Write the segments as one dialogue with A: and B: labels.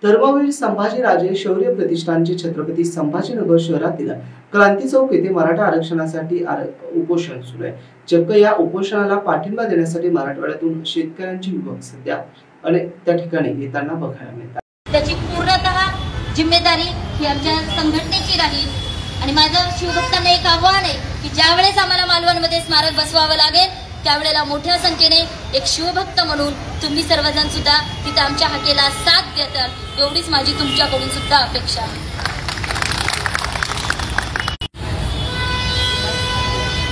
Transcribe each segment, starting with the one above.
A: धर्मवीर संभाजीराजे शौर्य प्रतिष्ठानचे छत्रपती संभाजीनगर शहरातील क्रांती चौक येथे मराठा आरक्षणासाठी उपोषण सुरू आहे। चक्क या उपोषणाला पाठिंबा देण्यासाठी मराठवाड्यातून शेतकऱ्यांची युवक सध्या त्या ठिकाणी येताना बघायला मिळतात।
B: त्याची पूर्णतः जिम्मेदारी ही आमच्या संघटनेची राहील आणि माझं शिवभक्तांना एक आव्हान आहे की ज्यावेळेस आम्हाला मालवणमध्ये स्मारक बसवावं लागेल त्यावेळेला मोठ्या संख्येने एक शिवभक्त म्हणून तुम्ही सर्वजण सुद्धा तिथे आमच्या हाकेला साथ देताल एवढीच माझी तुमच्याकडून सुद्धा अपेक्षा आहे।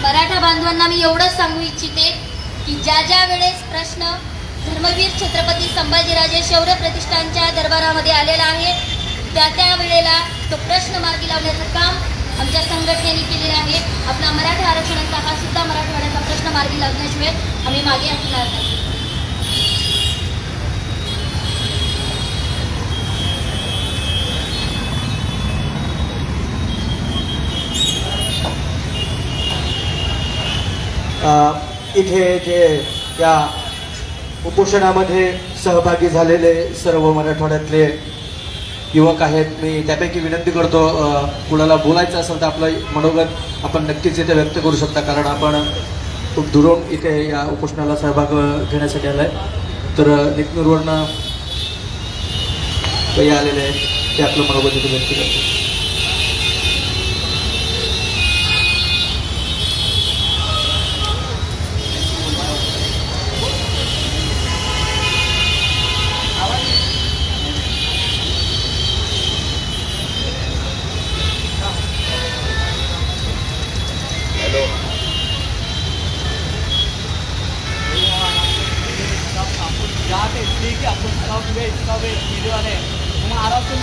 B: मराठा बांधवांना मी एवढंच सांगू इच्छिते की ज्या वेळेस प्रश्न धर्मवीर छत्रपती संभाजीराजे शौर्य प्रतिष्ठानच्या दरबारामध्ये आलेला आहे त्या वेळेला तो प्रश्न मार्गी लावण्याचं काम आमच्या संघटनेने केलेले आहे। आपला मराठा आरक्षणाचा हा सुद्धा मराठवाड्याचा प्रश्न मार्गी लावण्याशिवाय आम्ही मागे हटणार नाही।
C: इथे जे या उपोषणामध्ये सहभागी झालेले सर्व मराठवाड्यातले युवक आहेत, मी त्यापैकी विनंती करतो कुणाला बोलायचं असेल तर आपलं मनोगत आपण नक्कीच इथे व्यक्त करू शकता, कारण आपण खूप दुरून इथे या उपोषणाला सहभाग घेण्यासाठी आलाय। तर निकनूरवरनं काही आलेले आहेत ते आपलं मनोगत इथे व्यक्त करतो।
D: ठीक है, अपन सब वे वीडियो आने आराम से